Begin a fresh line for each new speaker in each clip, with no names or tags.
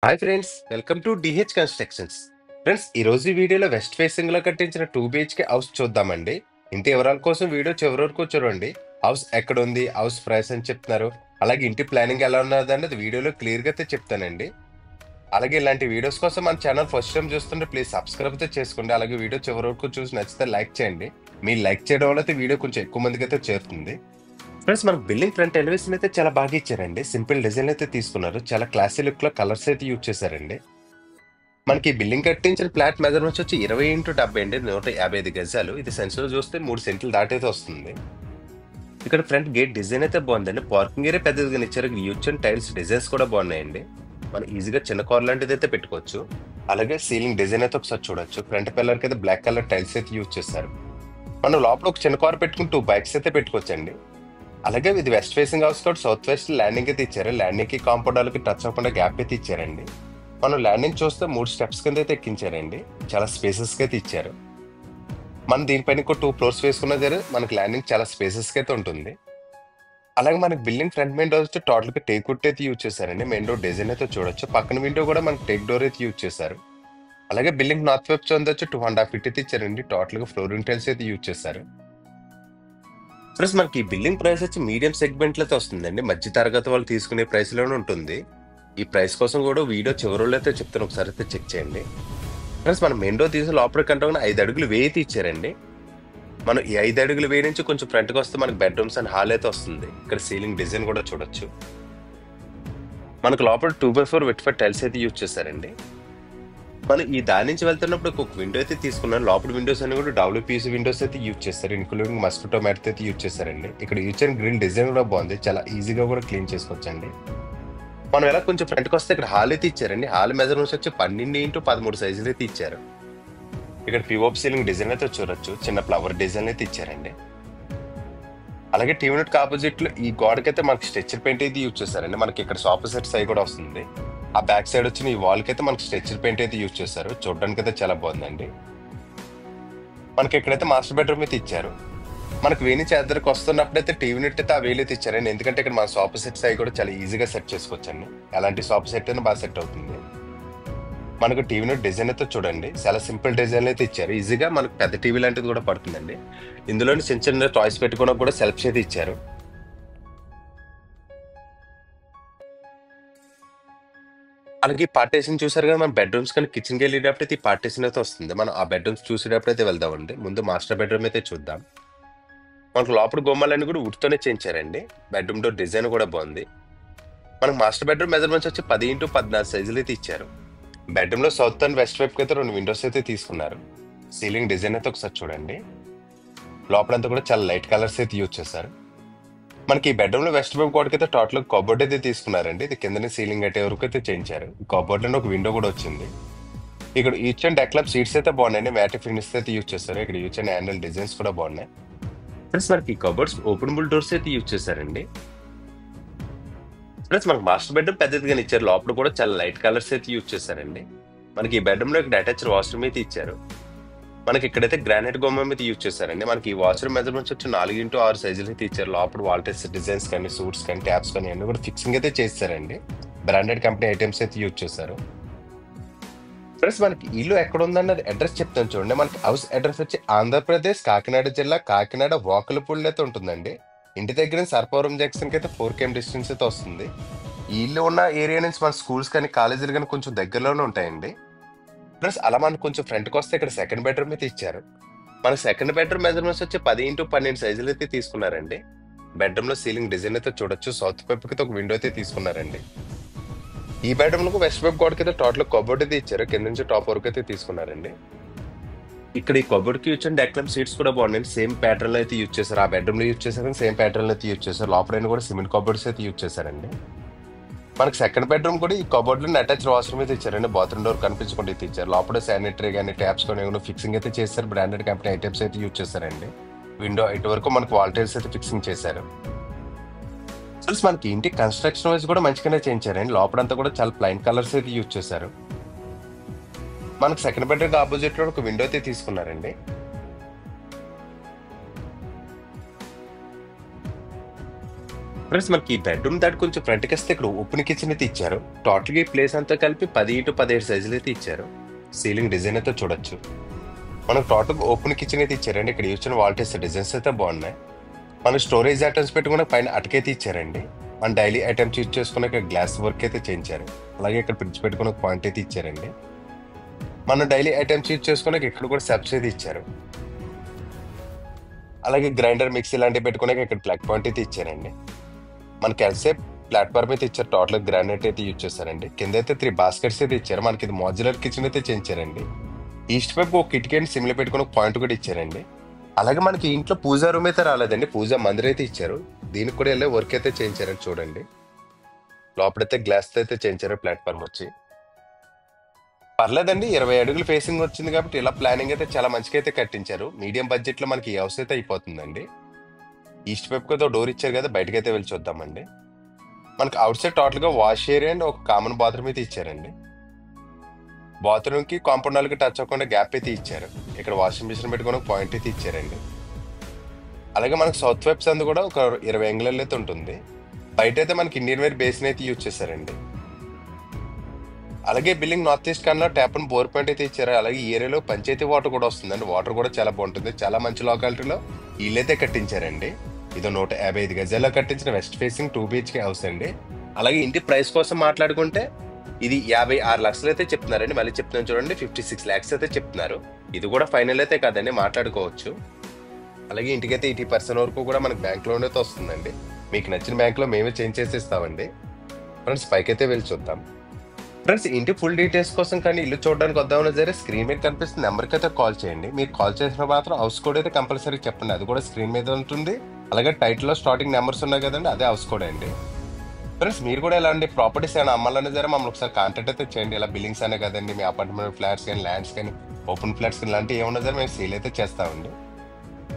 Hi friends, welcome to DH constructions. Friends, ఈ రోజు ఈ వీడియోలో వెస్ట్ ఫేసింగ్ లో కట్టించిన 2 BHK హౌస్ చూద్దామండి. ఇంటి వివరాల కోసం వీడియో చివరి వరకు చూడండి. హౌస్ ఎక్కడ ఉంది, హౌస్ ప్రైస్ అని చెప్తున్నారు, అలాగే ఇంటి ప్లానింగ్ ఎలా ఉన్నది అన్నది వీడియోలో క్లియర్ గా అయితే చెప్తానండి. అలాగే ఇలాంటి వీడియోస్ కోసం మన ఛానల్ ఫస్ట్ టైం చూస్తుంటే ప్లీజ్ సబ్స్క్రైబ్ అయితే చేసుకోండి. అలాగే వీడియో చివరి వరకు చూసి నచ్చితే లైక్ చేయండి. మీరు లైక్ చేయడం వల్ల అయితే వీడియో కొంచెం ఎక్కువ మందికి అయితే చేరుతుంది. ఫ్రెండ్స్, మనకు బిల్డింగ్ ఫ్రంట్ ఎలివేషన్ అయితే చాలా బాగా ఇచ్చారండి. సింపుల్ డిజైన్ అయితే తీసుకున్నారు. చాలా క్లాసీ లుక్ లో కలర్స్ అయితే యూజ్ చేశారండి. మనకి ఈ బిల్డింగ్ కట్టించిన ఫ్లాట్ మెజర్మెంట్స్ వచ్చి 20x70 అండి, 155 గజాలు. ఇది సెన్స్ లో చూస్తే 3 సెంట్లు దాటైతే వస్తుంది. ఇక్కడ ఫ్రంట్ గేట్ డిజైన్ అయితే బాగుందండి. పార్కింగ్ ఏరియా పెద్దదిగా ఇచ్చారు. యూజ్ అండ్ టైల్స్ డిజైన్స్ కూడా బాగున్నాయండి. మనం ఈజీగా చిన్న కార్ లాంటిది అయితే పెట్టుకోవచ్చు. అలాగే సీలింగ్ డిజైన్ అయితే ఒకసారి చూడొచ్చు. ఫ్రంట్ పిల్లర్ కి అయితే బ్లాక్ కలర్ టైల్స్ అయితే యూజ్ చేశారు. మనం లోపల ఒక చిన్న కార్ పెట్టుకుని 2 బైక్స్ అయితే పెట్టుకోవచ్చండి. అలాగే ఇది వెస్ట్ ఫేసింగ్ హౌస్ కాబట్టి సౌత్ వెస్ట్ ల్యాండింగ్ అయితే ఇచ్చారు. ల్యాండింగ్ కి కాంపౌండ్ వాళ్ళకి టచ్ అవ్వకుండా గ్యాప్ అయితే ఇచ్చారండి. మనం ల్యాండింగ్ చూస్తే 3 స్టెప్స్ కింద అయితే ఎక్కించారండి. చాలా స్పేసెస్ గా అయితే ఇచ్చారు. మనం దీనిపైన ఇంకో 2 ఫ్లోర్స్ వేసుకున్న దగ్గర మనకి ల్యాండింగ్ చాలా స్పేసెస్ గా అయితే ఉంటుంది. అలాగే మనకి బిల్డింగ్ ఫ్రంట్ మెయిన్ డోర్ వచ్చి టోటల్ గా టేక్ వుడ్ అయితే యూజ్ చేశారండి. మెయిన్ డోర్ డిజైన్ అయితే చూడొచ్చు. పక్కన విండో కూడా మనకి టేక్ డోర్ అయితే యూజ్ చేశారు. అలాగే బిల్డింగ్ నార్త్ వెబ్ వచ్చి 2.5 ఫీట్ అయితే ఇచ్చారండి. టోటల్ గా ఫ్లోరింగ్ టైల్స్ అయితే యూజ్ చేశారు. ప్లస్ మనకి ఈ బిల్డింగ్ ప్రైస్ వచ్చి మీడియం సెగ్మెంట్ లతో వస్తుందండి. మధ్య తరగతి వాళ్ళు తీసుకునే ప్రైస్ లోనే ఉంటుంది. ఈ ప్రైస్ కోసం కూడా వీడియో చివరిలో అయితే చెప్తాను, ఒకసారి అయితే చెక్ చేయండి. ప్లస్ మనం మెయిన్ డోర్ తీసి లోపలికి కంటే 5 అడుగులు వేయి అయితే ఇచ్చారండి. మనం ఈ 5 అడుగులు వేయి నుంచి కొంచెం ఫ్రంట్ కి వస్తే మనకి బెడ్రూమ్స్ అండ్ హాల్ అయితే వస్తుంది. ఇక్కడ సీలింగ్ డిజైన్ కూడా చూడొచ్చు. మనకు లోపల 2x4 విట్ఫర్ టైల్స్ అయితే యూజ్ చేశారండి. మనం ఈ దాని నుంచి వెళ్తున్నప్పుడు ఒక విండో అయితే తీసుకున్నాను. లోపల విండోస్ అన్ని కూడా WPC విండోస్ అయితే యూజ్ చేస్తారు. ఇన్క్లూడింగ్ మస్కిటో మ్యాట్ అయితే యూజ్ చేశారండి. ఇక్కడ యూజ్ అండ్ గ్రిల్ డిజైన్ కూడా బాగుంది. చాలా ఈజీగా కూడా క్లీన్ చేసుకోవచ్చండి. మనం ఎలా కొంచెం ఫ్రంట్కి వస్తే ఇక్కడ హాల్ అయితే ఇచ్చారండి. హాల్ మెజర్మెంట్స్ వచ్చి 12x13 సైజులు అయితే ఇచ్చారు. ఇక్కడ పిఓపి సీలింగ్ డిజైన్ అయితే చూడొచ్చు. చిన్న ఫ్లవర్ డిజైన్ అయితే ఇచ్చారండి. అలాగే టీవీ యూనిట్ ఆపోజిట్ లో ఈ గోడకైతే మనకి స్ట్రెచర్ పెయింట్ అయితే యూజ్ చేశారండి. మనకి ఇక్కడ సోఫా సెట్ సైడ్ కూడా వస్తుంది. ఆ బ్యాక్ సైడ్ వచ్చిన ఈ వాల్ కి అయితే మనకి స్ట్రెచర్ పెయింట్ అయితే యూజ్ చేశారు. చూడడానికి అయితే చాలా బాగుందండి. మనకి ఇక్కడైతే మాస్టర్ బెడ్రూమ్ అయితే ఇచ్చారు. మనకి వేణి చేద్దరికి వస్తున్నప్పుడైతే టీవీ యూనిట్ అయితే ఆ వేలు అయితే ఇచ్చారండి. ఎందుకంటే ఇక్కడ మన సోఫా సెట్ సైడ్ కూడా చాలా ఈజీగా సెట్ చేసుకోవచ్చండి. అలాంటి సోఫా సెట్ అయినా బాగా సెట్ అవుతుంది. మనకు టీవీ యూనిట్ డిజైన్ అయితే చూడండి, చాలా సింపుల్ డిజైన్ అయితే ఇచ్చారు. ఈజీగా మనకు పెద్ద టీవీ లాంటిది కూడా పడుతుందండి. ఇందులోని చిన్న చిన్న టాయ్స్ పెట్టుకోవడానికి కూడా సెల్ఫ్స్ అయితే ఇచ్చారు. అలాగే పార్టీషన్ చూసారు కదా, మన బెడ్రూమ్స్ కానీ కిచెన్కి వెళ్ళేటప్పుడు అయితే ఈ పార్టీషన్ అయితే వస్తుంది. మనం ఆ బెడ్రూమ్స్ చూసేటప్పుడు అయితే వెళ్దామండి. ముందు మాస్టర్ బెడ్రూమ్ అయితే చూద్దాం. మనకు లోపల గుమ్మాలన్నీ కూడా వుడ్తోనే చేయించారండి. బెడ్రూమ్ డోర్ డిజైన్ కూడా బాగుంది. మనకు మాస్టర్ బెడ్రూమ్ మెజర్మెంట్స్ వచ్చి 10x14 సైజులు అయితే ఇచ్చారు. బెడ్రూమ్ లో సౌత్ అండ్ వెస్ట్ వైపు అయితే 2 విండోస్ అయితే తీసుకున్నారు. సీలింగ్ డిజైన్ అయితే ఒకసారి చూడండి. లోపలంతా కూడా చాలా లైట్ కలర్స్ అయితే యూజ్ చేశారు. మనకి ఈ బెడ్రూమ్ లో వెస్ట్ వైపు గోడకి అయితే టోటల్ కబోర్డ్ అయితే తీసుకున్నారండి. ఇది కింద సీలింగ్ అట్టే వరకు అయితే చేయించారు. కబోర్డ్ లో ఒక విండో కూడా వచ్చింది. ఇక్కడ ఈచ్ అండ్ డెక్లబ్ సీట్స్ అయితే బాగున్నాయండి. మ్యాట్ ఫినిష్ అయితే యూజ్ చేస్తారు. ఇక్కడ ఈచ్ అండ్ హ్యాండిల్ డిజైన్స్ కూడా బాగున్నాయి. ప్లస్ మనకి కబోర్డ్స్ ఓపెనబుల్ డోర్స్ అయితే యూజ్ చేశారండి. ప్లస్ మనకి మాస్టర్ బెడ్రూమ్ పెద్దదిగా ఇచ్చారు. లోపల కూడా చాలా లైట్ కలర్స్ అయితే యూజ్ చేశారండి. మనకి ఈ బెడ్రూమ్ లో ఇక్కడ అటాచ్డ్ వాష్రూమ్ అయితే ఇచ్చారు. మనకి ఇక్కడైతే గ్రానైట్ గుమ్మం అయితే యూజ్ చేశారండి. మనకి ఈ వాష్రూమ్ మెజర్మెంట్స్ వచ్చి 4x6 సైజులు అయితే ఇచ్చారు. లోపల వాల్టెస్ డిజైన్స్ కానీ సూట్స్ కానీ ట్యాప్స్ కానీ అన్ని కూడా ఫిక్సింగ్ అయితే చేస్తారండి. బ్రాండెడ్ కంపెనీ ఐటమ్స్ అయితే యూజ్ చేశారు. ప్లస్ మనకి ఇల్లు ఎక్కడ ఉందన్నది అడ్రస్ చెప్తాను చూడండి. మనకి హౌస్ అడ్రస్ వచ్చి ఆంధ్రప్రదేశ్ కాకినాడ జిల్లా కాకినాడ వాకులపూడిలో అయితే ఉంటుందండి. ఇంటి దగ్గర సర్పవరం జంక్షన్ కి అయితే 4 km డిస్టెన్స్ అయితే వస్తుంది. ఈ ఇల్లు ఉన్న ఏరియా నుంచి మన స్కూల్స్ కానీ కాలేజీలు కానీ కొంచెం దగ్గరలోనే ఉంటాయండి. ప్లస్ అలా మనకు కొంచెం ఫ్రంట్కి వస్తే ఇక్కడ సెకండ్ బెడ్రూమ్ అయితే ఇచ్చారు. మన సెకండ్ బెడ్రూమ్ మెజర్మెంట్స్ వచ్చి 10x12 సైజులు అయితే తీసుకున్నారండి. బెడ్రూమ్ లో సీలింగ్ డిజైన్ అయితే చూడొచ్చు. సౌత్ వైపు కి ఒక విండో అయితే తీసుకున్నారండి. ఈ బెడ్రూమ్ లో వెస్ట్ వైపు గోడకి అయితే టోటల్ కబోర్డ్ అయితే ఇచ్చారు. కింద నుంచి టాప్ వరకు అయితే తీసుకున్నారండి. ఇక్కడ ఈ కబోర్డ్ కి యూజ్ డెక్లమ్ సీట్స్ కూడా బాగున్నాయి. సేమ్ ప్యాటర్న్ లో అయితే యూజ్ చేశారు. ఆ బెడ్రూమ్ లో యూజ్ చేశారు, సేమ్ ప్యాటర్న్ లో అయితే యూజ్ చేశారు. లోపల కూడా సిమెంట్ కబోర్డ్స్ అయితే యూజ్ చేశారండి. మనకి సెకండ్ బెడ్రూమ్ కూడా ఈ కబోర్డ్ లో అటాచ్ వాష్రూమ్ అయితే ఇచ్చారండి. బాత్రూమ్ డోర్ కనిపించకుండా అయితే ఇచ్చారు. లోపల శానిటరీ కానీ ట్యాప్స్ కానీ ఫిక్సింగ్ అయితే చేశారు. బ్రాండెడ్ కంపెనీ ఐటమ్స్ అయితే యూజ్ చేశారండి. విండో ఇటు వరకు మనకి వాల్ టైల్స్ అయితే ఫిక్సింగ్ చేశారు. ప్లస్ మనకి ఇంటి కన్స్ట్రక్షన్ వైజ్ కూడా మంచిగానే చేయించారండి. లోపలంతా కూడా చాలా ప్లైన్ కలర్స్ అయితే యూజ్ చేశారు. మనకి సెకండ్ బెడ్రూమ్ ఆపోజిట్ లో ఒక విండో అయితే తీసుకున్నారండి. ఫ్రెండ్స్ మనకి ఈ బెడ్రూమ్ దాటి కొంచెం ఫ్రంట్కి వస్తే ఇక్కడ ఓపెన్ కిచెన్ అయితే ఇచ్చారు. టోటల్ గా ఈ ప్లేస్ అంతా కలిపి 10x17 సైజులు అయితే ఇచ్చారు. సీలింగ్ డిజైన్ అయితే చూడొచ్చు. మనకు టోటల్ ఓపెన్ కిచెన్ అయితే ఇచ్చారండి. ఇక్కడ ఇచ్చిన వాల్ టేస్ట్ డిజైన్స్ అయితే బాగున్నాయి. మనకు స్టోరేజ్ ఐటమ్స్ పెట్టుకున్న పైన అటకైతే ఇచ్చారండి. మన డైలీ ఐటమ్స్ యూజ్ చేసుకున్న ఇక్కడ గ్లాస్ వర్క్ అయితే చేయించారు. అలాగే ఇక్కడ ఫ్రిడ్జ్ పెట్టుకున్న పాయింట్ అయితే ఇచ్చారండి. మన డైలీ ఐటమ్స్ యూజ్ చేసుకున్న ఇక్కడ కూడా సెప్స్ అయితే ఇచ్చారు. అలాగే గ్రైండర్ మిక్సీ లాంటివి పెట్టుకునే ఇక్కడ ప్లగ్ పాయింట్ అయితే ఇచ్చారండి. మనకి ఎల్సేప్ ప్లాట్ఫామ్ అయితే ఇచ్చారు. టోటల్ గ్రానైట్ అయితే యూజ్ చేశారండి. కింద అయితే 3 బాస్కెట్స్ అయితే ఇచ్చారు. మనకి ఇది మాడ్యులర్ కిచెన్ అయితే చేయించారండి. ఈస్ట్ వైపు ఒక కిటికీ అండ్ సిమ్లో పెట్టుకుని ఒక పాయింట్ కూడా ఇచ్చారండి. అలాగే మనకి ఇంట్లో పూజా రూమ్ అయితే రాలేదండి. పూజా మందిర్ అయితే ఇచ్చారు. దీనికి కూడా వెళ్ళే వర్క్ అయితే చేయించారండి. చూడండి లోపలైతే గ్లాస్ అయితే చేయించారు. ప్లాట్ఫామ్ వచ్చి పర్లేదండి. 20 అడుగులు ఫేసింగ్ వచ్చింది కాబట్టి ఇలా ప్లానింగ్ అయితే చాలా మంచిగా అయితే కట్టించారు. మీడియం బడ్జెట్ లో మనకి ఈ హౌస్ అయితే అయిపోతుందండి. ఈస్ట్ వైపు అయితే డోర్ ఇచ్చారు కదా, బయటకి అయితే వెళ్ళి చూద్దామండి. మనకి అవుట్ సైడ్ టోటల్ గా వాష్ ఏరియా అండ్ ఒక కామన్ బాత్రూమ్ అయితే ఇచ్చారండి. బాత్రూమ్ కి కాంపౌండ్ వాళ్ళకి టచ్ అవ్వకుండా గ్యాప్ అయితే ఇచ్చారు. ఇక్కడ వాషింగ్ మిషన్ పెట్టుకుని ఒక పాయింట్ అయితే ఇచ్చారండి. అలాగే మనకి సౌత్ వెబ్స్ అందు కూడా ఒక 20 అంగుళాలు అయితే ఉంటుంది. బయట అయితే మనకి ఇండియన్ వేర్ బేసిన్ అయితే యూజ్ చేశారండి. అలాగే బిల్డింగ్ నార్త్ ఈస్ట్ కన్నా ట్యాప్ అండ్ బోర్ పాయింట్ అయితే ఇచ్చారు. అలాగే ఈ ఏరియాలో పంచాయతీ వాటర్ కూడా వస్తుందండి. వాటర్ కూడా చాలా బాగుంటుంది. చాలా మంచి లొకాలిటీలో ఇల్లైతే కట్టించారండి. ఇదో 155 గజాల్లో కట్టించిన వెస్ట్ ఫేసింగ్ 2 BHK హౌస్ అండి. అలాగే ఇంటి ప్రైస్ కోసం మాట్లాడుకుంటే ఇది 56 లక్షలు అయితే చెప్తున్నారండి. మళ్ళీ చెప్తున్నాను చూడండి, 56 lakhs అయితే చెప్తున్నారు. ఇది కూడా ఫైనల్ అయితే కాదండి, మాట్లాడుకోవచ్చు. అలాగే ఇంటికైతే 80% వరకు కూడా మనకి బ్యాంక్ లోన్ అయితే వస్తుందండి. మీకు నచ్చిన బ్యాంక్ లో మేమే చేంజ్ చేసి ఇస్తామండి. ఫ్రెండ్స్ పైకైతే వెళ్ళి చూద్దాం. ఫ్రెండ్స్ ఇంటి ఫుల్ డీటెయిల్స్ కోసం కానీ ఇల్లు చూడడానికి వద్దామన్నా సరే స్క్రీన్ మీద కనిపిస్తున్న నెంబర్కి అయితే కాల్ చేయండి. మీరు కాల్ చేసిన మాత్రం హౌస్ కోడ్ అయితే కంపల్సరీ చెప్పండి. అది కూడా స్క్రీన్ మీద ఉంటుంది. అలాగే టైటిల్లో స్టార్టింగ్ నెంబర్స్ ఉన్నాయి కదండి, అదే హౌస్ కోడ్ అండి. ఫ్రెండ్స్ మీరు కూడా ఇలాంటి ప్రాపర్టీస్ ఏమైనా అమ్మాలన్నా సరే మమ్మల్ని ఒకసారి కాంటాక్ట్ అయితే చేయండి. ఇలా బిల్డింగ్స్ అనే కదండి, మీ అపార్ట్మెంట్ ఫ్లాట్స్ కానీ ల్యాండ్స్ కానీ ఓపెన్ ఫ్లాట్స్ కానీ ఇలాంటివి ఏమన్నా సరే మేము సేల్ అయితే చేస్తామండి.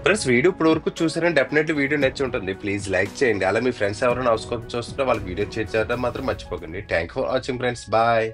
ఫ్రెండ్స్ వీడియో ఇప్పుడు వరకు చూసారని డెఫినెట్లీ వీడియో నచ్చి ఉంటుంది. ప్లీజ్ లైక్ చేయండి. అలా మీ ఫ్రెండ్స్ ఎవరైనా హౌస్ కోసం చూస్తుంటే వాళ్ళకి వీడియో చేయడం మాత్రం మర్చిపోకండి. Thank for watching friends. Bye.